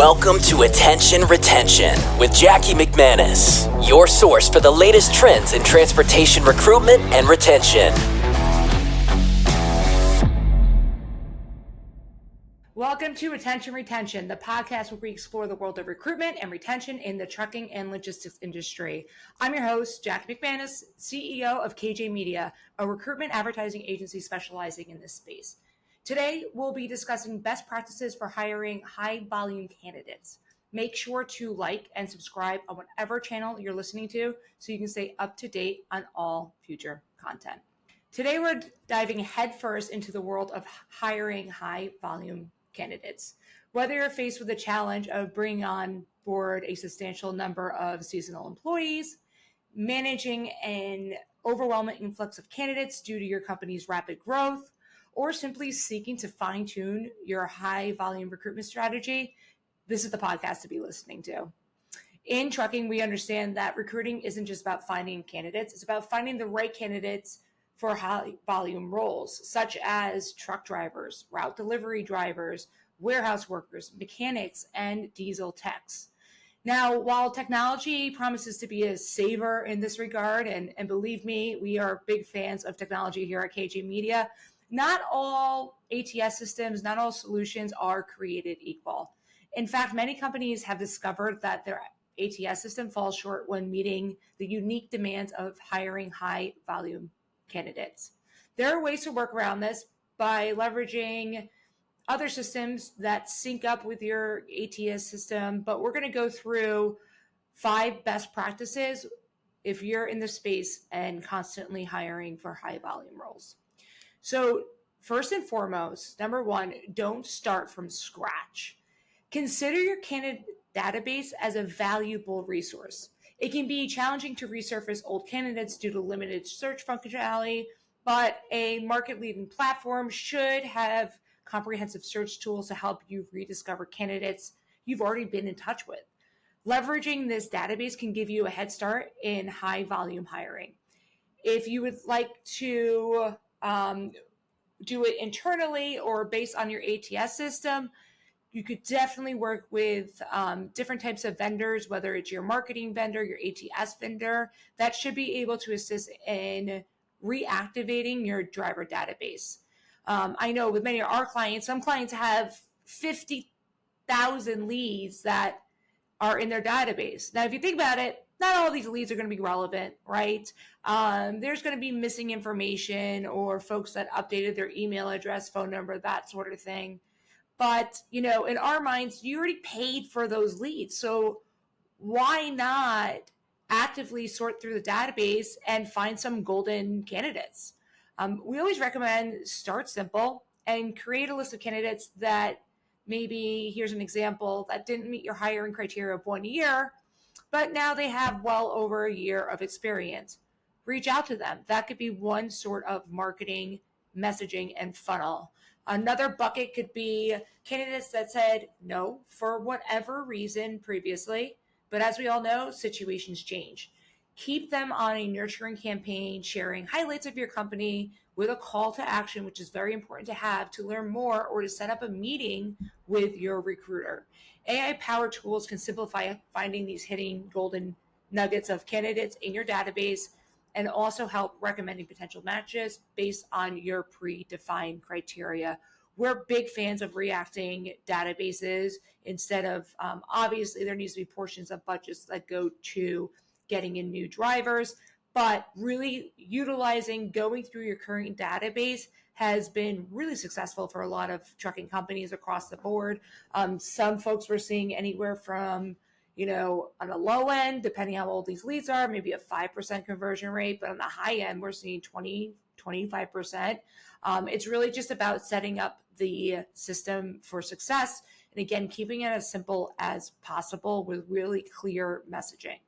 Welcome to Attention Retention with Jackie McManus, your source for the latest trends in transportation recruitment and retention. Welcome to Attention Retention, the podcast where we explore the world of recruitment and retention in the trucking and logistics industry. I'm your host, Jackie McManus, CEO of KJ Media, a recruitment advertising agency specializing in this space. Today, we'll be discussing best practices for hiring high-volume candidates. Make sure to like and subscribe on whatever channel you're listening to so you can stay up to date on all future content. Today, we're diving headfirst into the world of hiring high-volume candidates. Whether you're faced with the challenge of bringing on board a substantial number of seasonal employees, managing an overwhelming influx of candidates due to your company's rapid growth, or simply seeking to fine-tune your high-volume recruitment strategy, this is the podcast to be listening to. In trucking, we understand that recruiting isn't just about finding candidates, it's about finding the right candidates for high-volume roles, such as truck drivers, route delivery drivers, warehouse workers, mechanics, and diesel techs. Now, while technology promises to be a saver in this regard, and believe me, we are big fans of technology here at KJ Media, not all ATS systems, not all solutions are created equal. In fact, many companies have discovered that their ATS system falls short when meeting the unique demands of hiring high-volume candidates. There are ways to work around this by leveraging other systems that sync up with your ATS system, but we're going to go through 5 best practices if you're in the space and constantly hiring for high-volume roles. So first and foremost, number 1, don't start from scratch. Consider your candidate database as a valuable resource. It can be challenging to resurface old candidates due to limited search functionality, but a market-leading platform should have comprehensive search tools to help you rediscover candidates you've already been in touch with. Leveraging this database can give you a head start in high-volume hiring. If you would like to do it internally or based on your ATS system, you could definitely work with different types of vendors, whether it's your marketing vendor, your ATS vendor, that should be able to assist in reactivating your driver database. I know with many of our clients, some clients have 50,000 leads that are in their database. Now, if you think about it, not all these leads are going to be relevant, right? There's going to be missing information or folks that updated their email address, phone number, that sort of thing. But, in our minds, you already paid for those leads. So why not actively sort through the database and find some golden candidates? We always recommend start simple and create a list of candidates that maybe, here's an example, that didn't meet your hiring criteria of 1 year, but now they have well over a year of experience. Reach out to them. That could be one sort of marketing, messaging, and funnel. Another bucket could be candidates that said no for whatever reason previously, but as we all know, situations change. Keep them on a nurturing campaign, sharing highlights of your company with a call to action, which is very important to have to learn more or to set up a meeting with your recruiter. AI-powered tools can simplify finding these hidden golden nuggets of candidates in your database and also help recommending potential matches based on your predefined criteria. We're big fans of reacting databases instead of, obviously there needs to be portions of budgets that go to getting in new drivers, but really utilizing going through your current database has been really successful for a lot of trucking companies across the board. Some folks we're seeing anywhere from, on the low end, depending how old these leads are, maybe a 5% conversion rate, but on the high end, we're seeing 25%. It's really just about setting up the system for success. And again, keeping it as simple as possible with really clear messaging.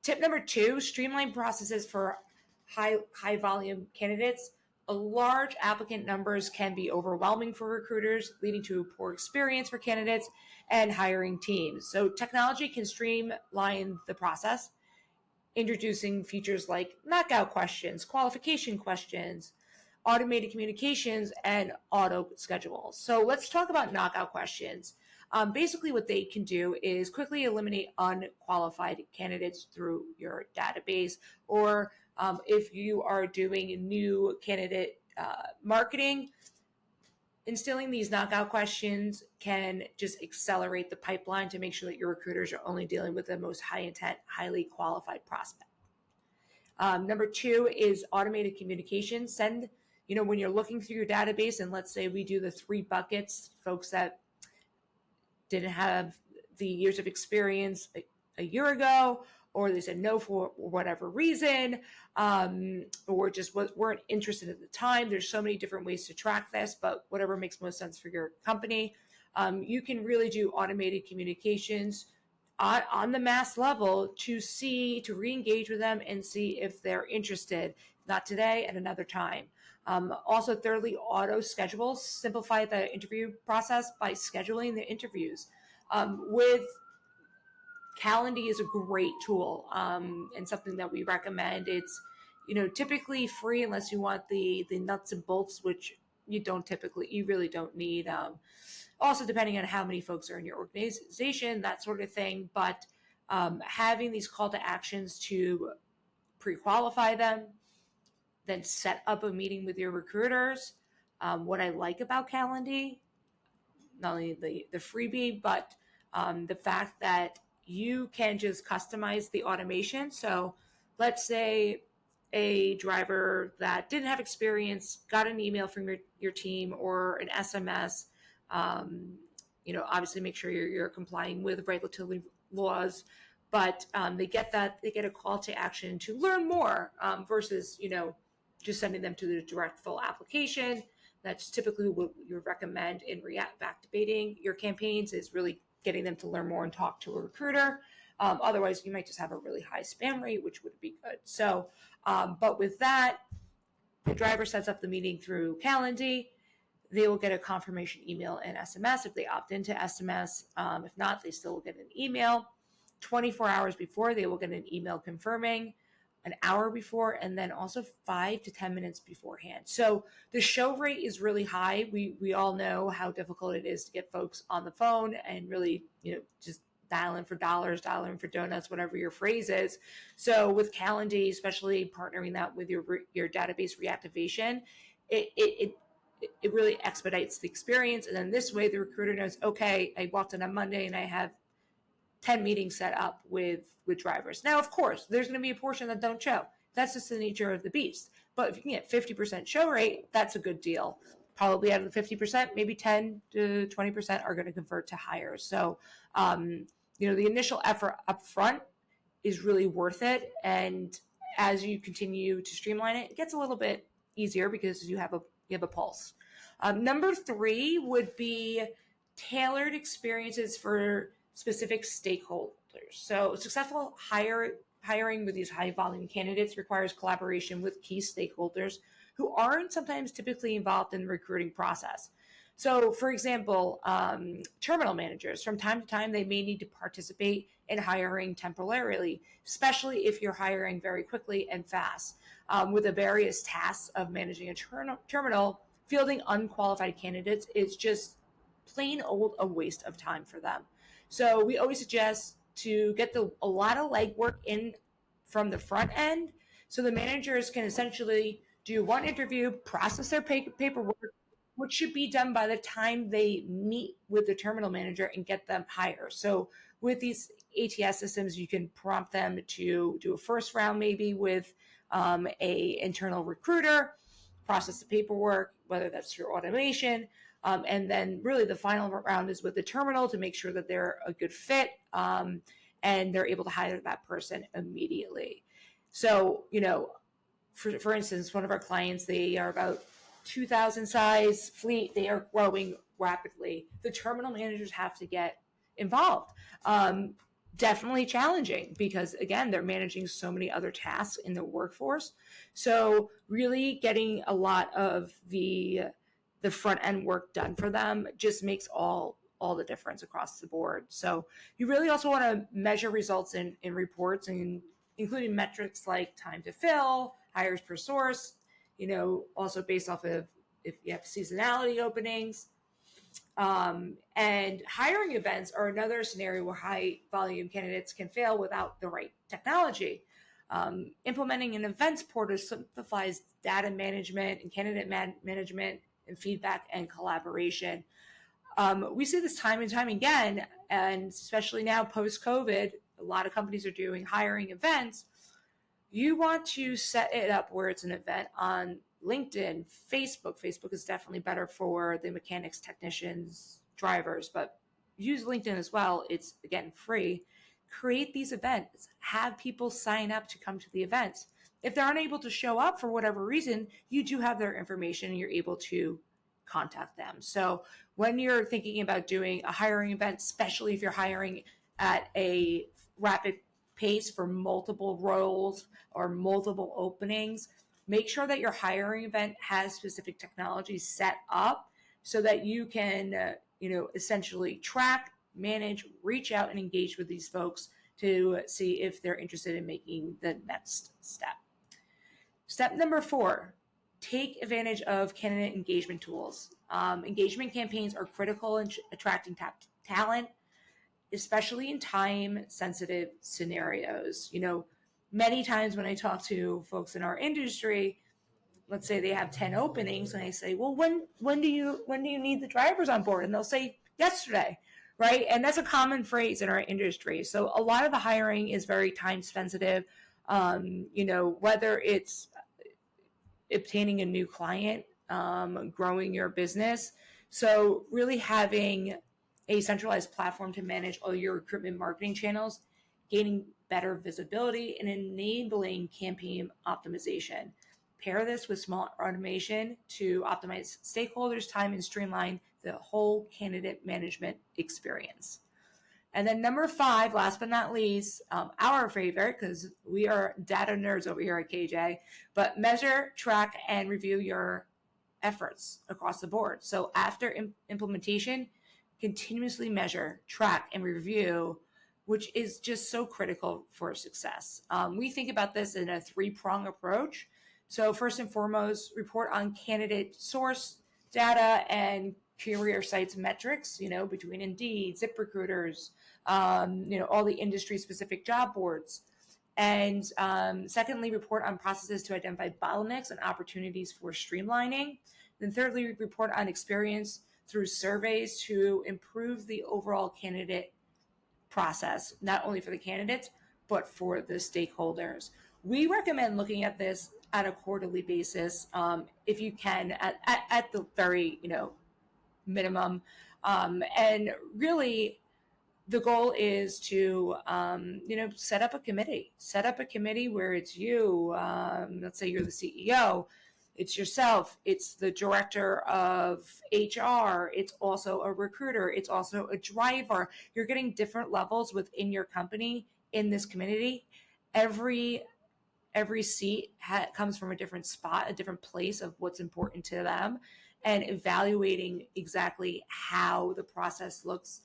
Tip number 2, streamline processes for high volume candidates. Large applicant numbers can be overwhelming for recruiters, leading to a poor experience for candidates and hiring teams. So technology can streamline the process, introducing features like knockout questions, qualification questions, automated communications, and auto schedules. So let's talk about knockout questions. Basically, what they can do is quickly eliminate unqualified candidates through your database, or if you are doing new candidate marketing, instilling these knockout questions can just accelerate the pipeline to make sure that your recruiters are only dealing with the most high intent, highly qualified prospect. Number two is automated communication. Send, when you're looking through your database, and let's say we do the 3 buckets, folks that didn't have the years of experience a year ago, or they said no for whatever reason, or just weren't interested at the time. There's so many different ways to track this, but whatever makes most sense for your company. You can really do automated communications on the mass level to re-engage with them and see if they're interested, not today, at another time. Also, thirdly, auto schedules. Simplify the interview process by scheduling the interviews. With Calendly is a great tool and something that we recommend. It's typically free unless you want the nuts and bolts, which you really don't need. Also, depending on how many folks are in your organization, that sort of thing. But having these call to actions to pre-qualify them, then set up a meeting with your recruiters. What I like about Calendly, not only the freebie, but the fact that you can just customize the automation. So let's say a driver that didn't have experience got an email from your team or an SMS. Obviously make sure you're complying with regulatory laws, but they get a call to action to learn more versus, just sending them to the direct full application. That's typically what you recommend in reactivating your campaigns, is really getting them to learn more and talk to a recruiter. Otherwise, you might just have a really high spam rate, which would be good. So, but with that, the driver sets up the meeting through Calendly. They will get a confirmation email and SMS if they opt into SMS. If not, they still will get an email. 24 hours before, they will get an email confirming, an hour before, and then also 5 to 10 minutes beforehand. So the show rate is really high. We all know how difficult it is to get folks on the phone and really, just dial in for dollars, dial in for donuts, whatever your phrase is. So with Calendly, especially partnering that with your database reactivation, it really expedites the experience. And then this way the recruiter knows, okay, I walked in on Monday and I have 10 meetings set up with drivers. Now, of course, there's going to be a portion that don't show. That's just the nature of the beast. But if you can get 50% show rate, that's a good deal. Probably out of the 50%, maybe 10 to 20% are going to convert to hires. So, the initial effort up front is really worth it. And as you continue to streamline it, it gets a little bit easier because you have a pulse. Number 3 would be tailored experiences for specific stakeholders. So successful hiring with these high volume candidates requires collaboration with key stakeholders who aren't sometimes typically involved in the recruiting process. So for example, terminal managers, from time to time, they may need to participate in hiring temporarily, especially if you're hiring very quickly and fast. With the various tasks of managing a terminal, fielding unqualified candidates is just plain old a waste of time for them. So we always suggest to get a lot of legwork in from the front end, so the managers can essentially do one interview, process their paperwork, which should be done by the time they meet with the terminal manager and get them hired. So with these ATS systems, you can prompt them to do a first round maybe with a internal recruiter, process the paperwork, whether that's through automation, and then really the final round is with the terminal to make sure that they're a good fit and they're able to hire that person immediately. So, for instance, one of our clients, they are about 2,000 size fleet. They are growing rapidly. The terminal managers have to get involved. Definitely challenging because, again, they're managing so many other tasks in the workforce. So really getting a lot of the front end work done for them just makes all the difference across the board. So you really also want to measure results in reports, and including metrics like time to fill, hires per source, also based off of if you have seasonality openings. And hiring events are another scenario where high volume candidates can fail without the right technology. Implementing an events portal simplifies data management and candidate management and feedback and collaboration. We see this time and time again, and especially now post-COVID, a lot of companies are doing hiring events. You want to set it up where it's an event on LinkedIn, Facebook. Facebook is definitely better for the mechanics, technicians, drivers, but use LinkedIn as well. It's, again, free. Create these events. Have people sign up to come to the events. If they're unable to show up for whatever reason, you do have their information and you're able to contact them. So when you're thinking about doing a hiring event, especially if you're hiring at a rapid pace for multiple roles or multiple openings, make sure that your hiring event has specific technology set up so that you can, essentially track, manage, reach out, and engage with these folks to see if they're interested in making the next step. Step number 4, take advantage of candidate engagement tools. Engagement campaigns are critical in attracting top talent, especially in time-sensitive scenarios. Many times when I talk to folks in our industry, let's say they have 10 openings, and I say, well, when do you need the drivers on board? And they'll say, yesterday, right? And that's a common phrase in our industry. So a lot of the hiring is very time-sensitive. Whether it's obtaining a new client, growing your business. So really having a centralized platform to manage all your recruitment marketing channels, gaining better visibility, and enabling campaign optimization. Pair this with small automation to optimize stakeholders' time and streamline the whole candidate management experience. And then number 5, last but not least, our favorite, because we are data nerds over here at KJ, but measure, track, and review your efforts across the board. So after implementation, continuously measure, track, and review, which is just so critical for success. We think about this in a 3-prong approach. So first and foremost, report on candidate source data and career sites metrics, between Indeed, ZipRecruiters, all the industry-specific job boards. And secondly, report on processes to identify bottlenecks and opportunities for streamlining. Then thirdly, report on experience through surveys to improve the overall candidate process, not only for the candidates, but for the stakeholders. We recommend looking at this at a quarterly basis, if you can, at the very, minimum. And really, the goal is to, set up a committee where it's you, let's say you're the CEO, it's yourself, it's the director of HR, it's also a recruiter, it's also a driver. You're getting different levels within your company in this community. Every seat comes from a different spot, a different place of what's important to them, and evaluating exactly how the process looks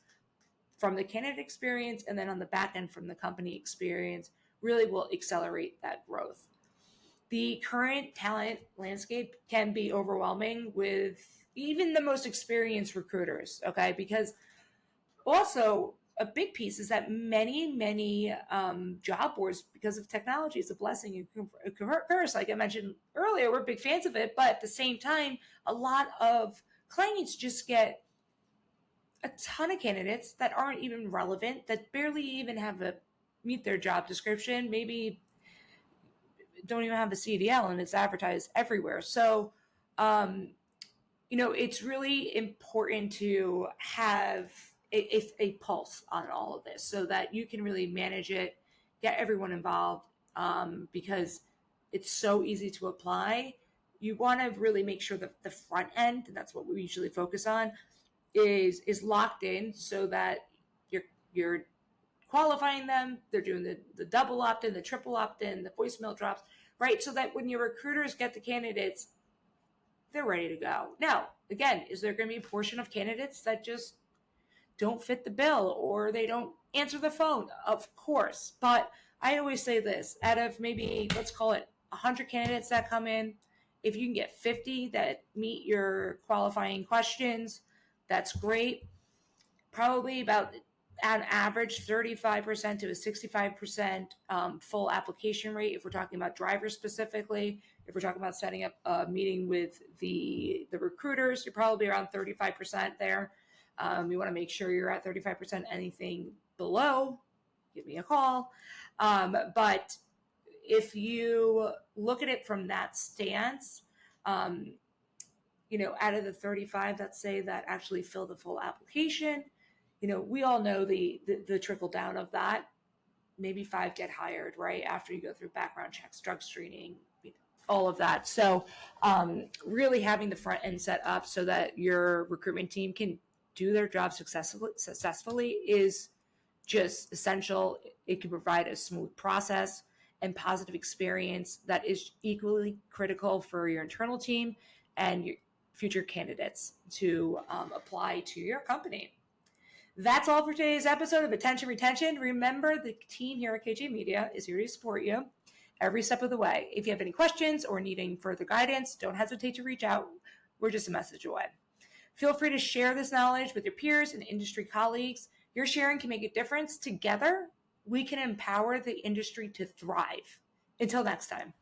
from the candidate experience and then on the back end from the company experience really will accelerate that growth. The current talent landscape can be overwhelming with even the most experienced recruiters, okay? Because also a big piece is that many job boards, because of technology, is a blessing and a curse. Like I mentioned earlier, we're big fans of it, but at the same time, a lot of clients just get a ton of candidates that aren't even relevant, that barely even meet their job description, maybe don't even have a CDL, and it's advertised everywhere. So, it's really important to have a pulse on all of this so that you can really manage it, get everyone involved, because it's so easy to apply. You want to really make sure that the front end, and that's what we usually focus on, is locked in so that you're qualifying them. They're doing the double opt-in, the triple opt-in, the voicemail drops, right? So that when your recruiters get the candidates, they're ready to go. Now, again, is there going to be a portion of candidates that just don't fit the bill or they don't answer the phone? Of course. But I always say this, out of maybe, let's call it 100 candidates that come in, if you can get 50 that meet your qualifying questions, That's great. Probably about on average 35% to a 65% full application rate if we're talking about drivers specifically. If we're talking about setting up a meeting with the recruiters, you're probably around 35% there. You want to make sure you're at 35%. Anything below, give me a call. But if you look at it from that stance, out of the 35, let's say that actually fill the full application, we all know the trickle down of that. Maybe 5 get hired, right? After you go through background checks, drug screening, all of that. So really having the front end set up so that your recruitment team can do their job successfully is just essential. It can provide a smooth process and positive experience that is equally critical for your internal team and your future candidates to apply to your company. That's all for today's episode of Attention Retention. Remember, the team here at KJ Media is here to support you every step of the way. If you have any questions or needing further guidance, don't hesitate to reach out. We're just a message away. Feel free to share this knowledge with your peers and industry colleagues. Your sharing can make a difference. Together, we can empower the industry to thrive. Until next time.